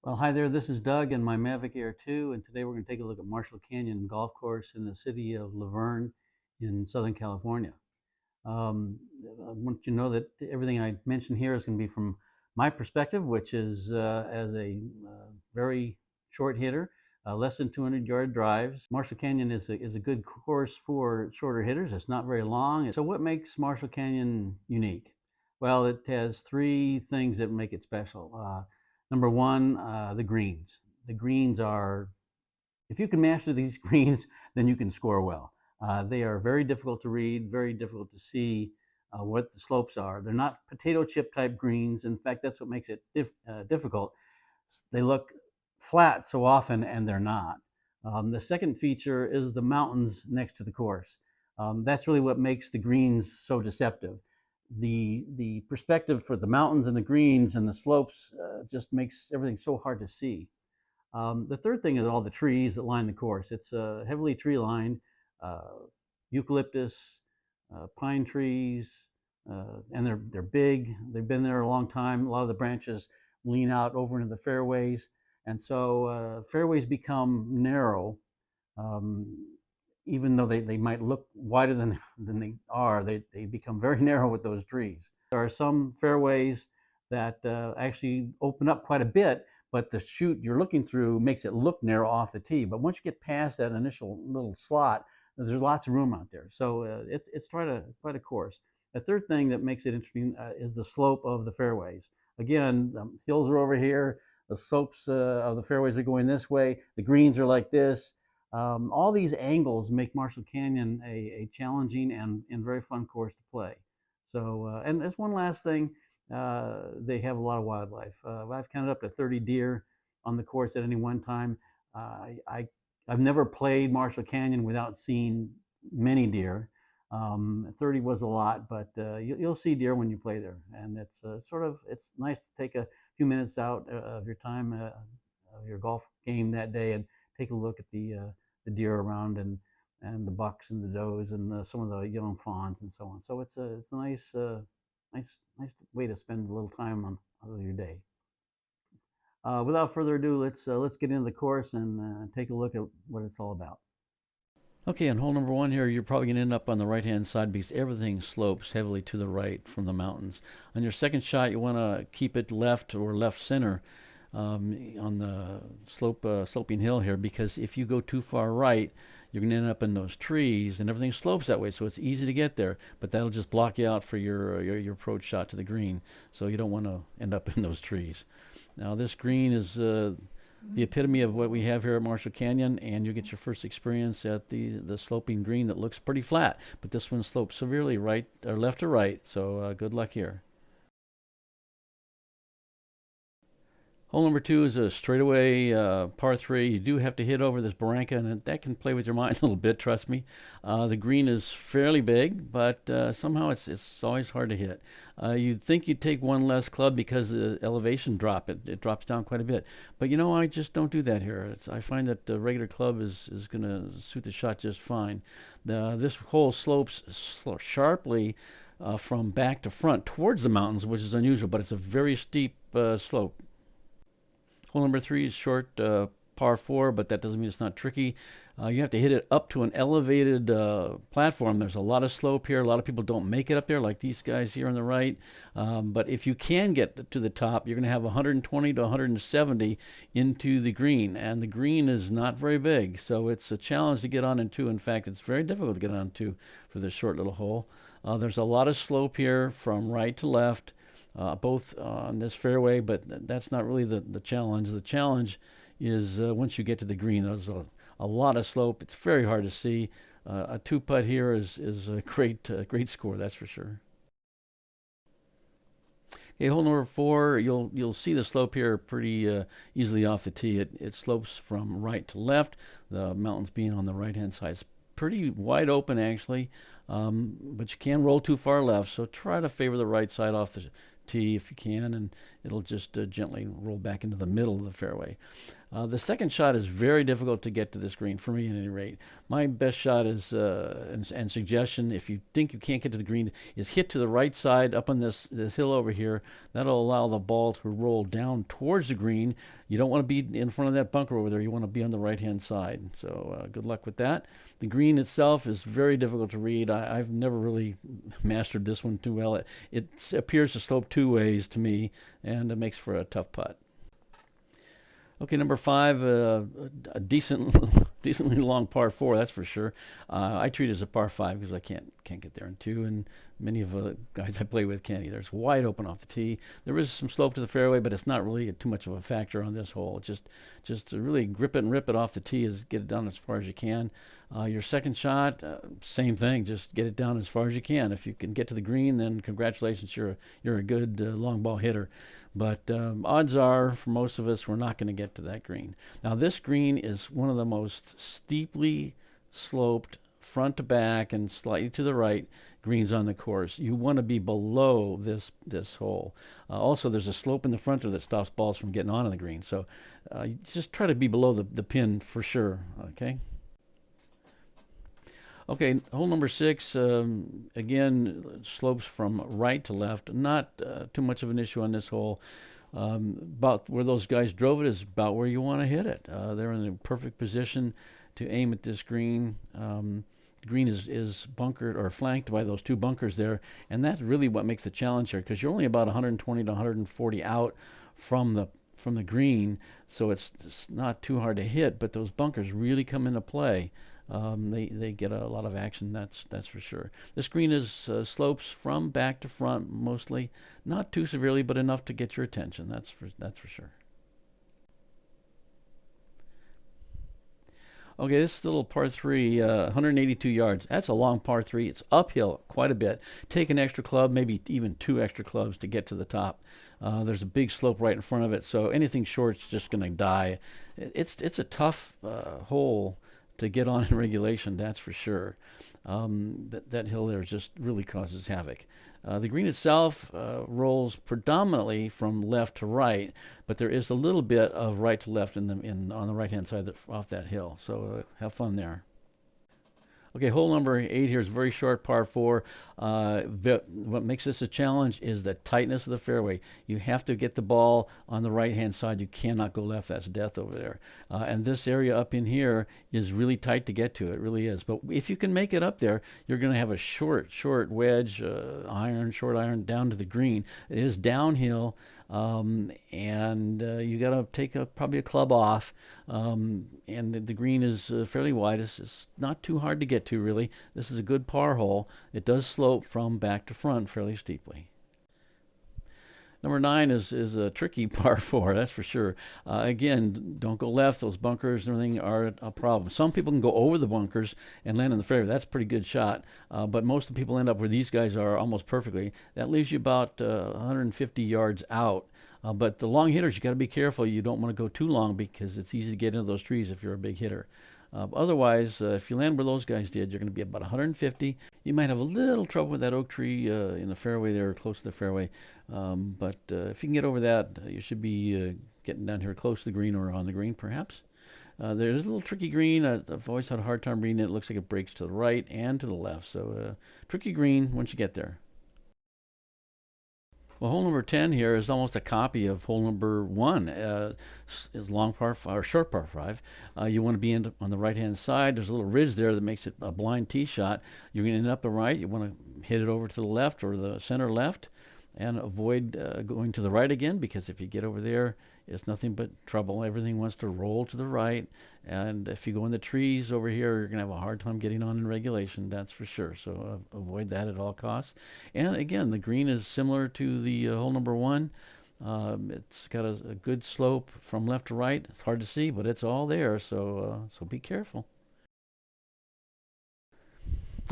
Well, hi there. This is Doug and my Mavic Air 2, and today we're going to take a look at Marshall Canyon Golf Course in the city of Laverne in Southern California. I want you to know that everything I mention here is going to be from my perspective, which is as a very short hitter, less than 200-yard drives. Marshall Canyon is a good course for shorter hitters. It's not very long. So what makes Marshall Canyon unique? Well, it has three things that make it special. Number one, the greens. The greens are, if you can master these greens, then you can score well. They are very difficult to read, very difficult to see what the slopes are. They're not potato chip type greens. In fact, that's what makes it difficult. They look flat so often, and they're not. The second feature is the mountains next to the course. That's really what makes the greens so deceptive. The perspective for the mountains and the greens and the slopes just makes everything so hard to see. The third thing is all the trees that line the course. It's heavily tree lined, eucalyptus, pine trees, and they're big. They've been there a long time. A lot of the branches lean out over into the fairways, and so fairways become narrow. Um, Even though they might look wider than they are, they become very narrow with those trees. There are some fairways that actually open up quite a bit, but the chute you're looking through makes it look narrow off the tee. But once you get past that initial little slot, there's lots of room out there. So it's quite a course. The third thing that makes it interesting is the slope of the fairways. Again, the hills are over here. The slopes of the fairways are going this way. The greens are like this. All these angles make Marshall Canyon a challenging and very fun course to play. So, and as one last thing, they have a lot of wildlife. I've counted up to 30 deer on the course at any one time. I've never played Marshall Canyon without seeing many deer. 30 was a lot, but you'll see deer when you play there, and it's nice to take a few minutes out of your time of your golf game that day and take a look at the deer around and the bucks and the does and some of the young fawns and so on. So it's a nice way to spend a little time on your day. Without further ado, let's get into the course and take a look at what it's all about. Okay, on hole number one here, you're probably going to end up on the right-hand side because everything slopes heavily to the right from the mountains. On your second shot, you want to keep it left or left center on the sloping hill here, because if you go too far right, you're going to end up in those trees, and everything slopes that way, so it's easy to get there, but that'll just block you out for your approach shot to the green, so you don't want to end up in those trees. Now this green is the epitome of what we have here at Marshall Canyon, and you get your first experience at the sloping green that looks pretty flat, but this one slopes severely right or left to right, so good luck here. Hole number two is a straightaway par three. You do have to hit over this barranca, and that can play with your mind a little bit, trust me. The green is fairly big, but somehow it's always hard to hit. You'd think you'd take one less club because the elevation drop, it drops down quite a bit. But you know, I just don't do that here. I find that the regular club is going to suit the shot just fine. This hole slopes sharply from back to front towards the mountains, which is unusual, but it's a very steep slope. Hole number three is short par four, but that doesn't mean it's not tricky. You have to hit it up to an elevated platform. There's a lot of slope here. A lot of people don't make it up there, like these guys here on the right. But if you can get to the top, you're going to have 120 to 170 into the green, and the green is not very big, so it's a challenge to get on into. In fact, it's very difficult to get on to for this short little hole. There's a lot of slope here from right to left. Both on this fairway, but that's not really the challenge. The challenge is once you get to the green, there's a lot of slope. It's very hard to see. A two putt here is a great score, that's for sure. Okay, hole number four, you'll see the slope here pretty easily off the tee. It slopes from right to left. The mountains being on the right hand side. It's pretty wide open actually, but you can roll too far left. So try to favor the right side off the tee if you can, and it'll just gently roll back into the middle of the fairway. The second shot is very difficult to get to this green, for me at any rate. My best shot is, and suggestion, if you think you can't get to the green, is hit to the right side up on this hill over here. That'll allow the ball to roll down towards the green. You don't want to be in front of that bunker over there. You want to be on the right-hand side. So good luck with that. The green itself is very difficult to read. I've never really mastered this one too well. It appears to slope two ways to me, and it makes for a tough putt. Okay, number 5, a decently long par 4, that's for sure. I treat it as a par 5 because I can't get there in 2, and many of the guys I play with can't either. It's wide open off the tee. There is some slope to the fairway, but it's not really too much of a factor on this hole. Just to really grip it and rip it off the tee is get it down as far as you can. Your second shot, same thing. Just get it down as far as you can. If you can get to the green, then congratulations, you're a good long ball hitter. But odds are, for most of us, we're not going to get to that green. Now, this green is one of the most steeply sloped, front to back and slightly to the right greens on the course. You want to be below this hole. Also, there's a slope in the front that stops balls from getting onto the green. So just try to be below the pin for sure. Okay. Okay, hole number 6, again, slopes from right to left. Not too much of an issue on this hole. About where those guys drove it is about where you want to hit it. They're in the perfect position to aim at this green. The green is bunkered or flanked by those 2 bunkers there, and that's really what makes the challenge here, because you're only about 120 to 140 out from the green, so it's not too hard to hit, but those bunkers really come into play. They get a lot of action, that's for sure. This green is slopes from back to front mostly, not too severely, but enough to get your attention. That's for sure. Okay, this little par 3, 182 yards. That's a long par 3. It's uphill quite a bit. Take an extra club, maybe even 2 extra clubs to get to the top. There's a big slope right in front of it, so anything short's just going to die. It's a tough hole to get on in regulation, that's for sure. That hill there just really causes havoc. The green itself rolls predominantly from left to right, but there is a little bit of right to left on the right-hand side off that hill. So have fun there. Okay, hole number 8 here is a very short par 4. What makes this a challenge is the tightness of the fairway. You have to get the ball on the right-hand side. You cannot go left. That's death over there. And this area up in here is really tight to get to. It really is. But if you can make it up there, you're going to have a short wedge, short iron down to the green. It is downhill. And you got to take probably a club off, and the green is fairly wide. It's not too hard to get to, really. This is a good par hole. It does slope from back to front fairly steeply. Number 9 is a tricky par 4, that's for sure. Again, don't go left. Those bunkers and everything are a problem. Some people can go over the bunkers and land in the fairway. That's a pretty good shot. But most of the people end up where these guys are almost perfectly. That leaves you about 150 yards out. But the long hitters, you got to be careful. You don't want to go too long because it's easy to get into those trees if you're a big hitter. Otherwise, if you land where those guys did, you're going to be about 150. You might have a little trouble with that oak tree in the fairway there, close to the fairway. But if you can get over that, you should be getting down here close to the green or on the green, perhaps. There's a little tricky green. I've always had a hard time reading it. It looks like it breaks to the right and to the left. So tricky green once you get there. Well, hole number 10 here is almost a copy of hole number 1. Is long par 5 or short par 5. You want to be on the right-hand side. There's a little ridge there that makes it a blind tee shot. You're going to end up the right. You want to hit it over to the left or the center left, and avoid going to the right again, because if you get over there, it's nothing but trouble. Everything wants to roll to the right, and if you go in the trees over here, you're going to have a hard time getting on in regulation, that's for sure. So avoid that at all costs. And again, the green is similar to the hole number 1. It's got a good slope from left to right. It's hard to see, but it's all there, so be careful.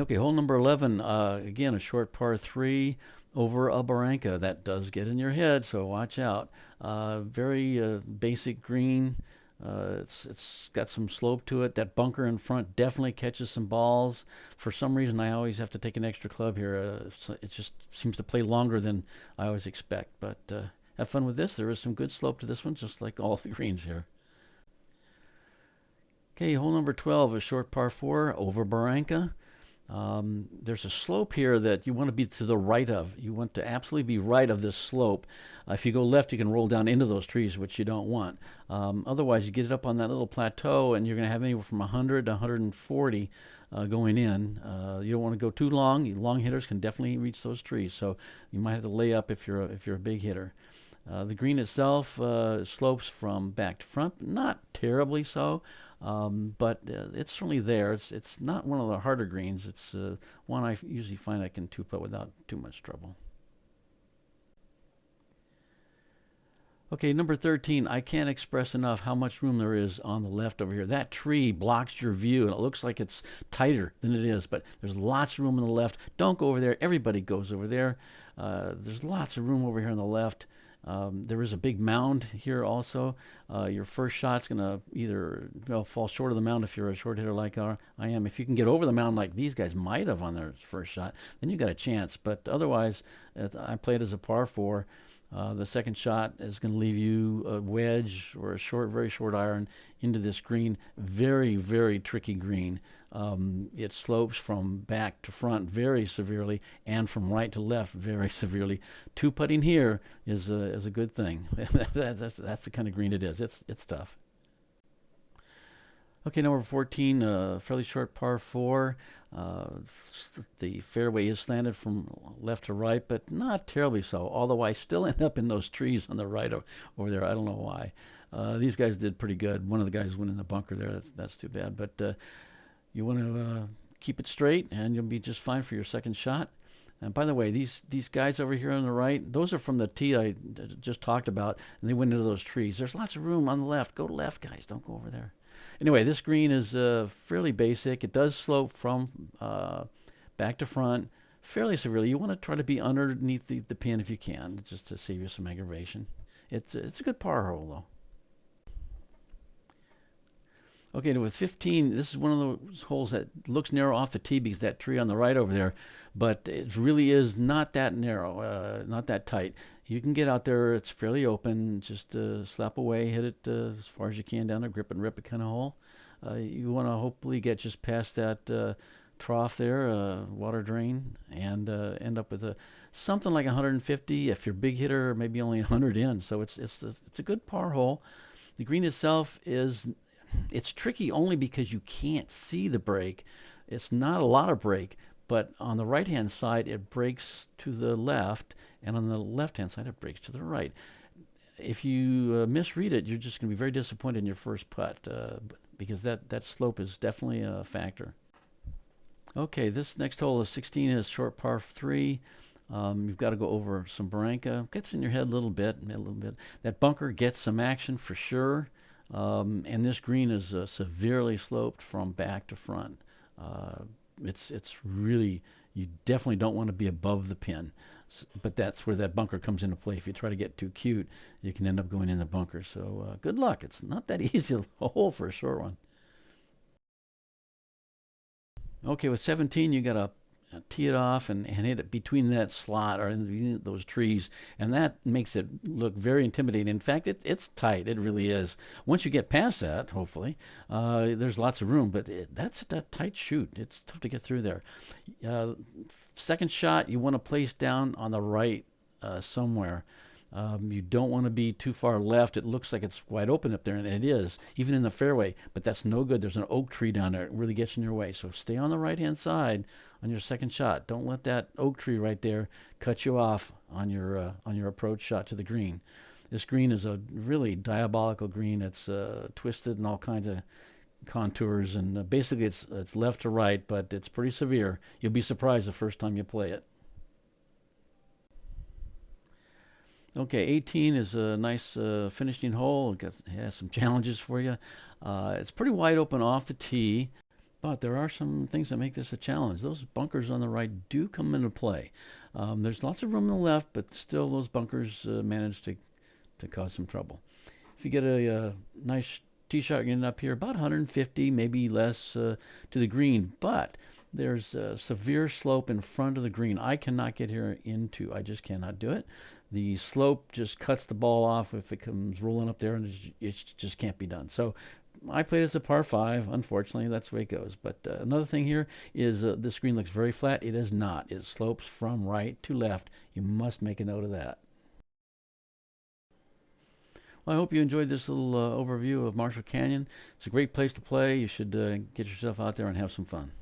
Okay, hole number 11, again, a short par 3 over a barranca. That does get in your head, so watch out. Very basic green. It's got some slope to it. That bunker in front definitely catches some balls. For some reason, I always have to take an extra club here. It just seems to play longer than I always expect, but have fun with this. There is some good slope to this one, just like all the greens here. Okay, hole number 12, a short par 4 over Barranca. There's a slope here that you want to be to the right of. You want to absolutely be right of this slope. If you go left, you can roll down into those trees, which you don't want. Otherwise, you get it up on that little plateau, and you're going to have anywhere from 100 to 140 going in. You don't want to go too long. Long hitters can definitely reach those trees, so you might have to lay up if you're a big hitter. The green itself slopes from back to front, not terribly so. But it's certainly there. It's not one of the harder greens. It's one I usually find I can two-putt without too much trouble. Okay, number 13, I can't express enough how much room there is on the left over here. That tree blocks your view, and it looks like it's tighter than it is, but there's lots of room on the left. Don't go over there. Everybody goes over there. There's lots of room over here on the left. There is a big mound here also. Your first shot's going to either fall short of the mound if you're a short hitter like I am. If you can get over the mound like these guys might have on their first shot, then you got a chance. But otherwise, I played as a par 4. The second shot is going to leave you a wedge or a very short iron into this green. Very, very tricky green. It slopes from back to front very severely and from right to left very severely. Two-putting here is a good thing. that's the kind of green it is. It's tough. Okay, number 14, fairly short par 4. The fairway is slanted from left to right, but not terribly so, although I still end up in those trees on the right over there. I don't know why. These guys did pretty good. One of the guys went in the bunker there. That's too bad. But you want to keep it straight, and you'll be just fine for your second shot. And by the way, these guys over here on the right, those are from the tee I just talked about, and they went into those trees. There's lots of room on the left. Go left, guys. Don't go over there. Anyway, this green is fairly basic. It does slope from back to front fairly severely. You want to try to be underneath the pin if you can, just to save you some aggravation. It's a good par hole, though. Okay, with 15, this is one of those holes that looks narrow off the tee because that tree on the right over there, but it really is not that narrow, not that tight. You can get out there, it's fairly open, just slap away, hit it as far as you can down there, grip and rip it kind of hole. You want to hopefully get just past that trough there, water drain, and end up with something like 150. If you're a big hitter, maybe only 100 in, so it's a good par hole. The green itself it's tricky only because you can't see the break. It's not a lot of break, but on the right-hand side, it breaks to the left, and on the left-hand side, it breaks to the right. If you misread it, you're just going to be very disappointed in your first putt because that slope is definitely a factor. Okay, this next hole is 16 is short par 3. You've got to go over some Barranca. Gets in your head a little bit. That bunker gets some action for sure. And this green is severely sloped from back to front. It's really, you definitely don't want to be above the pin, but that's where that bunker comes into play. If you try to get too cute, you can end up going in the bunker. So good luck. It's not that easy a hole for a short one. Okay, with 17, you got to tee it off and hit it between that slot or in those trees, and that makes it look very intimidating. In fact, it's tight. It really is. Once you get past that, hopefully, there's lots of room, but that's a tight shoot. It's tough to get through there. Second shot, you want to place down on the right somewhere. You don't want to be too far left. It looks like it's wide open up there, and it is, even in the fairway, but that's no good. There's an oak tree down there. It really gets in your way. So stay on the right-hand side on your second shot. Don't let that oak tree right there cut you off on your approach shot to the green. This green is a really diabolical green. It's twisted in all kinds of contours, and basically it's left to right, but it's pretty severe. You'll be surprised the first time you play it. Okay, 18 is a nice finishing hole. It has some challenges for you. It's pretty wide open off the tee, but there are some things that make this a challenge. Those bunkers on the right do come into play. There's lots of room on the left, but still those bunkers manage to cause some trouble. If you get a nice tee shot, you're up here about 150, maybe less to the green, but there's a severe slope in front of the green. I cannot get here I just cannot do it. the slope just cuts the ball off if it comes rolling up there, and it just can't be done. So I played as a par 5. Unfortunately, that's the way it goes. But another thing here is the screen looks very flat. It is not. It slopes from right to left. You must make a note of that. Well, I hope you enjoyed this little overview of Marshall Canyon. It's a great place to play. You should get yourself out there and have some fun.